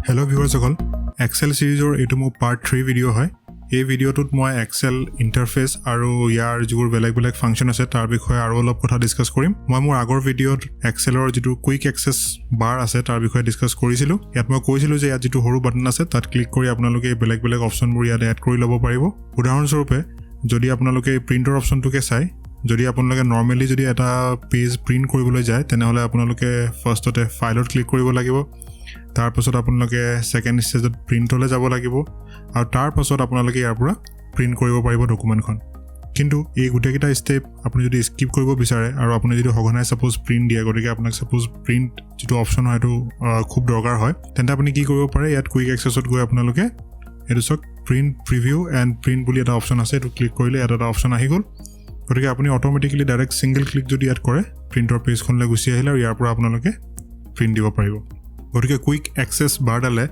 Hello viewers সকল Excel সিৰিজৰ এটো মোৰ পাৰ্ট 3 ভিডিও হয় এই ভিডিওটোত মই Excel ইন্টাৰফেস আৰু ইয়াৰ যিবোৰ বেলেগ ফাংচন আছে তাৰ বিষয়ে আৰু অলপ কথা ডিসকাস কৰিম মই মোৰ আগৰ ভিডিওত Excelৰ যেটো কুইক এক্সেস বাৰ আছে তাৰ বিষয়ে ডিসকাস কৰিছিলো ইয়াত মই কৈছিলো যে ইয়াত যেটো হৰু বাটন আছে তাত ক্লিক কৰি আপোনালোকে বেলেগ অপচনবোৰ ইয়াত এড কৰি ল'ব পাৰিব উদাহৰণস্বৰূপে যদি আপোনালোকে প্ৰিন্টৰ অপচনটোকে চাই যদি আপোনালোকে নৰমালি যদি এটা পেজ প্ৰিন্ট কৰিবলৈ যায় তেনেহলে আপোনালোকে ফাৰ্ষ্টতে ফাইলত ক্লিক কৰিব লাগিব তাৰ পাছত আপোনালোকে সেকেন্ড ষ্টেজত প্ৰিন্টলৈ যাব লাগিব আৰু তাৰ পাছত আপোনালোকে ইয়াৰ পৰা প্ৰিন্ট কৰিব পাৰিব ডকুমেন্টখন কিন্তু এই গুটেকিটা ষ্টেপ আপুনি যদি স্কিপ কৰিব বিচাৰে আৰু আপুনি যদি হগনাই সাপোজ প্ৰিন্ট দিয়া গতিকে আপোনাক সাপোজ প্ৰিন্ট যেটো অপচন হয়তো খুব দৰকাৰ হয় তেন্তে আপুনি কি কৰিব পাৰে ইয়াত কুইক এক্সেছত গৈ আপোনালোকে এটো সক প্ৰিন্ট প্ৰিভিউ এণ্ড প্ৰিন্ট বুলি এটা অপচন আছে এটো ক্লিক কৰিলে এটা অপচন আহি গ'ল গতিকে আপুনি অটোমেটিক্যালি ডাইৰেক্ট সিঙ্গেল ক্লিক যদি ইয়াত কৰে প্ৰিন্টৰ পেজখনলৈ গুচি আহিলে আৰু ইয়াৰ পৰা আপোনালোকে প্ৰিন্ট দিব পাৰিব গতিকে কুইক এক্সেস বাৰডালে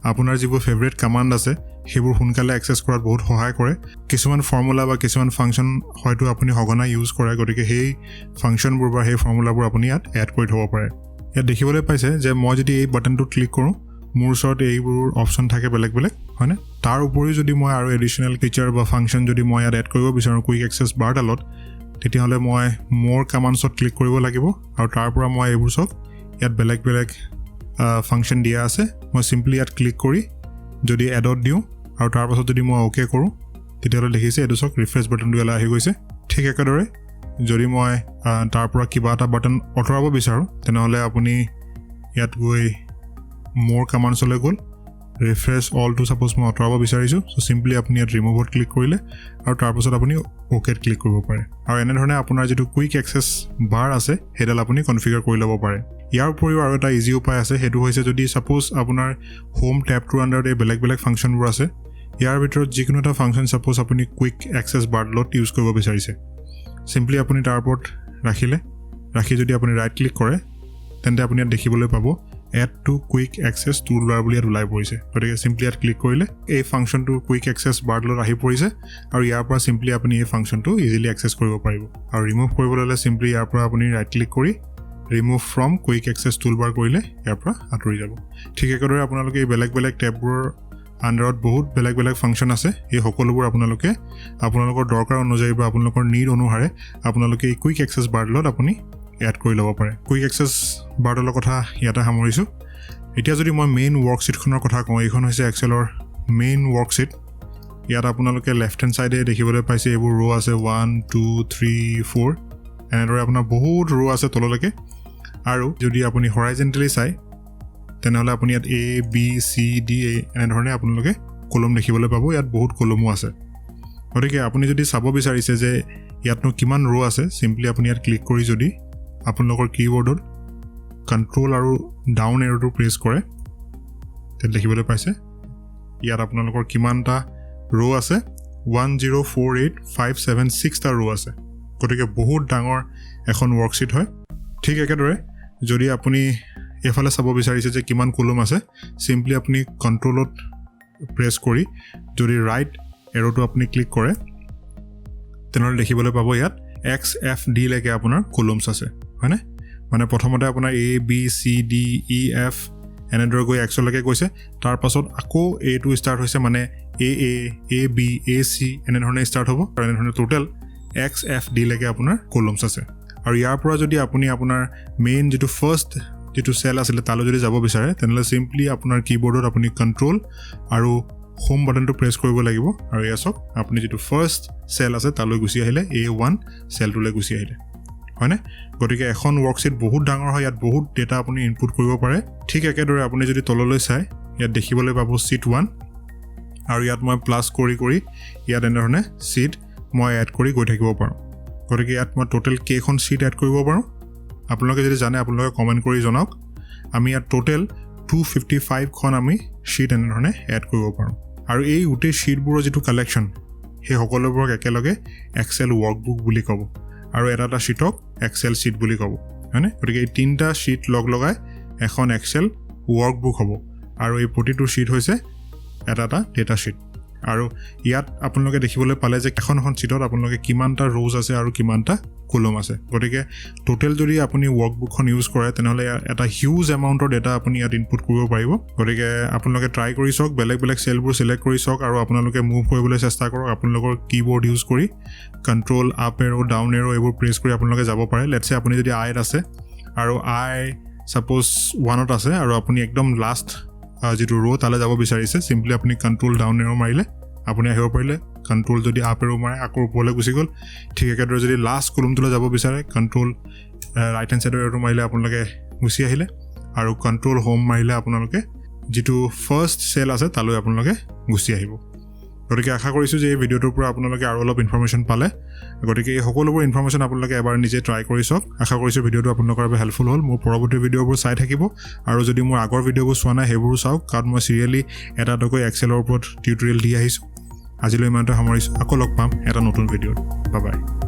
আপোনাৰ যিবোৰ ফেভাৰিট কমান্ড আছে সেইবোৰ সোনকালে এক্সেস কৰাত বহুত সহায় কৰে কিছুমান ফৰ্মুলা বা কিছুমান ফাংচন হয়তো আপুনি হগনা ইউজ কৰে গতিকে সেই ফাংচনবোৰ বা সেই ফৰ্মুলাবোৰ আপুনি ইয়াত এড কৰি থব পাৰে ইয়াত দেখিবলৈ পাইছে যে মই যদি এই বাটনটো ক্লিক কৰো মোৰ ওচৰত এইবোৰ অপচন থাকে বেলেগ হয়নে তাৰ উপৰি যদি মই আৰু এডিশনাল ফিচাৰ বা ফাংচন যদি মই ইয়াত এড কৰিব বিচাৰো কুইক এক্সেস বাৰডালত তেতিয়াহলে মই মোৰ কমান্ডছত ক্লিক কৰিব লাগিব আৰু তাৰ পৰা মই এইবোৰ সব ইয়াত বেলেগ ফাংচন দিয়া আছে মই সিম্পলি ইয়াত ক্লিক কৰি যদি এডত দিও আৰু তাৰ পাছত যদি মই ওকে কৰো তেতিয়াহলে দেখিছে এটো সক ৰিফ্ৰেশ বাটনটো এলা আহি গৈছে ঠিক একেদৰে যদি মই তাৰ পৰা কিবা এটা বাটন অতৰাব বিচাৰো তেনেহলে আপুনি ইয়াত গৈ মোৰ কমান্ডছলৈ গ'ল ৰিফ্ৰেশ অল টু সাপোজ মই অতৰাব বিচাৰিছো সো সিম্পলি আপুনি ইয়াত ৰিমুভত ক্লিক কৰিলে আৰু তাৰ পাছত আপুনি ওকেত ক্লিক কৰিব পাৰে আৰু এনে ধৰণে আপোনাৰ যেটো কুইক এক্সেস বাৰ আছে হেডাল আপুনি কনফিগাৰ কৰি ল'ব পাৰে ইয়াৰ উপৰিও আৰু এটা ইজি উপায় আছে হেতু হৈছে যদি সাপোজ আপোনাৰ হোম ট্যাবটোৰ আন্ডাৰতে বেলেগ ফাংচনবোৰ আছে ইয়াৰ ভিতৰত যিকোনো এটা ফাংচন সাপোজ আপুনি কুইক এক্সেস বাৰডলত ইউজ কৰিব বিচাৰিছে সিম্পলি আপুনি তাৰ ওপৰত ৰাখি যদি আপুনি ৰাইট ক্লিক কৰে তেন্তে আপুনি ইয়াত দেখিবলৈ পাব add to quick access toolbar বুলি ইয়াত ওলাই পৰিছে গতিকে সিম্পলি ইয়াত ক্লিক কৰিলে এই ফাংচনটো কুইক এক্সেস বাৰডলত আহি পৰিছে আৰু ইয়াৰ পৰা সিম্পলি আপুনি এই ফাংচনটো ইজিলি এক্সেস কৰিব পাৰিব আৰু ৰিমুভ কৰিবলৈ হ'লে সিম্পলি ইয়াৰ পৰা আপুনি ৰাইট ক্লিক কৰি remove from quick access toolbar কৰিলে ইয়াৰ পৰা আঁতৰি যাব ঠিক একেদৰে আপোনালোকে এই বেলেগ ট্যাববোৰ আন্ডাৰত বহুত বেলেগ ফাংচন আছে এই সকলোবোৰ আপোনালোকৰ দৰকাৰ অনুযায়ী বা আপোনালোকৰ নিড অনুসাৰে আপোনালোকে এই কুইক এক্সেস বাৰডলত আপুনি এড কৰি ল'ব পাৰে কুইক এক্সেস বাৰডলৰ কথা ইয়াতে সামৰিছো এতিয়া যদি মই মেইন ওয়াৰ্কশিটখনৰ কথা কওঁ এইখন হৈছে এক্সেলৰ মেইন ওয়াৰ্কশিট ইয়াত আপোনালোকে লেফট হেণ্ড সাইডে দেখিবলৈ পাইছে এইবোৰ ৰো আছে 1 2 3 4 এনেদৰে আপোনাৰ বহুত ৰো আছে তললৈকে আৰু যদি আপুনি হৰাইজন্টেলি চাই তেনেহলে আপুনি ইয়াত A B C D এনে ধৰণে আপোনালোকে কলম দেখিবলৈ পাব ইয়াত বহুত কলমো আছে গতিকে আপুনি যদি চাব বিচাৰিছে যে ইয়াতনো কিমান ৰো আছে সিম্পলি আপুনি ইয়াত ক্লিক কৰি যদি আপোনালোকৰ কিবৰ্ডত কন্ট্ৰোল আৰু ডাউন এৰোটো প্ৰেছ কৰে তেনে দেখিবলৈ পাইছে ইয়াত আপোনালোকৰ কিমানটা ৰো আছে 1048576 টা ৰো আছে গতিকে বহুত ডাঙৰ এখন ওয়াৰ্কশিট হয় ঠিক একেদৰে যদি আপুনি এফালে চাব বিচাৰিছে যে কিমান কলম আছে সিম্পলি আপুনি কন্ট্ৰোলত প্ৰেছ কৰি যদি ৰাইট এৰোটো আপুনি ক্লিক কৰে তেনেহলে দেখিবলৈ পাব ইয়াত XFD লৈকে আপোনাৰ কলমছ আছে হয়নে মানে প্ৰথমতে আপোনাৰ A B C D E F এনেদৰে গৈ X লৈকে গৈছে তাৰ পাছত আকৌ A টো ষ্টাৰ্ট হৈছে মানে AA AB AC এনে ধৰণে ষ্টাৰ্ট হ'ব আৰু এনে ধৰণে টোটাল XFD লৈকে আপোনাৰ কলমছ আছে আৰু ইয়াৰ পৰা যদি আপুনি আপোনাৰ মেইন যেটো ফাৰ্স্ট যেটো সেল আছিল তালৈ যদি যাব বিচাৰে তেনেহলে সিম্পলি আপোনাৰ কিবৰ্ডত আপুনি কন্ট্ৰোল আৰু হোম বাটনটো প্ৰেছ কৰিব লাগিব আৰু ইয়াছক আপুনি যেটো ফাৰ্স্ট সেল আছে তালৈ গুচি আহিলে A1 সেলটোলৈ গুচি আহিলে হয়নে গতিকে এখন ওয়াৰ্কশিট বহুত ডাঙৰ হয় ইয়াত বহুত ডেটা আপুনি ইনপুট কৰিব পাৰে ঠিক একেদৰে আপুনি যদি তললৈ চাই ইয়াত দেখিবলৈ পাব শীট 1 আৰু ইয়াত মই প্লাস কৰি ইয়াত এনেধৰণে শীট মই এড কৰি গৈ থাকিব পাৰো গতিকে ইয়াত মই টোটাল কেখন শীট এড কৰিব পাৰো আপোনালোকে যদি জানে আপোনালোকে কমেন্ট কৰি জনাওক আমি ইয়াত টোটাল 255 খন আমি শীট এনেধৰণে এড কৰিব পাৰো আৰু এই উটে শীটবোৰৰ যেটো কালেকচন সেই সকলোবোৰক একেলগে এক্সেল ওয়াৰ্কবুক বুলি ক'ব আৰু এটা শীটক এক্সেল শীট বুলি ক'ব হয়নে গতিকে এই তিনটা শীট লগাই এখন এক্সেল ওয়াৰ্কবুক হ'ব আৰু এই প্ৰতিটো শীট হৈছে এটা ডেটা শীট আৰু ইয়াত আপোনালোকে দেখিবলৈ পালে যে এখন চিটত আপোনালোকে কিমানটা ৰ'জ আছে আৰু কিমানটা কলম আছে গতিকে টোটেল যদি আপুনি ৱৰ্কবুকখন ইউজ কৰে তেনেহ'লে এটা হিউজ এমাউণ্টৰ ডেটা আপুনি ইয়াত ইনপুট কৰিব পাৰিব গতিকে আপোনালোকে ট্ৰাই কৰি চাওক বেলেগ বেলেগ চেলবোৰ চিলেক্ট কৰি চাওক আৰু আপোনালোকে মুভ কৰিবলৈ চেষ্টা কৰক আপোনালোকৰ কীবৰ্ড ইউজ কৰি কণ্ট্ৰল আপ এৰো ডাউন এৰো এইবোৰ প্ৰেছ কৰি আপোনালোকে যাব পাৰে লেটছে আপুনি যদি আইত আছে আৰু আই ছাপ'জ 1ত আছে আৰু আপুনি একদম লাষ্ট যিটো ৰ' তালৈ যাব বিচাৰিছে চিম্পলি আপুনি কণ্ট্ৰল ডাউন এৰো মাৰিলে আপুনি আহিব পাৰিলে কণ্ট্ৰল যদি আপ এৰো মাৰে আকৌ ওপৰলৈ গুচি গ'ল ঠিক একেদৰে যদি লাষ্ট কলমটোলৈ যাব বিচাৰে কণ্ট্ৰল ৰাইট হেণ্ড ছাইডৰ এৰো মাৰিলে আপোনালোকে গুচি আহিলে আৰু কণ্ট্ৰল হোম মাৰিলে আপোনালোকে যিটো ফাৰ্ষ্ট চেল আছে তালৈ আপোনালোকে গুচি আহিব গতিকে আশা কৰিছোঁ যে এই ভিডিঅ'টোৰ পৰা আপোনালোকে আৰু অলপ ইনফৰমেশ্যন পালে গতিকে এই সকলোবোৰ ইনফৰমেশ্যন আপোনালোকে এবাৰ নিজে ট্ৰাই কৰি চাওক আশা কৰিছোঁ ভিডিঅ'টো আপোনালোকৰ বাবে হেল্পফুল হ'ল মোৰ পৰৱৰ্তী ভিডিঅ'বোৰ চাই থাকিব আৰু যদি মোৰ আগৰ ভিডিঅ'বোৰ চোৱা নাই সেইবোৰো চাওক কাৰণ মই চিৰিয়েলি এটা দুটাকৈ এক্সেলৰ ওপৰত টিউটৰিয়েল দি আহিছোঁ আজিলৈ ইমানতে সামৰিছোঁ আকৌ লগ পাম এটা নতুন ভিডিঅ'ত বাই বাই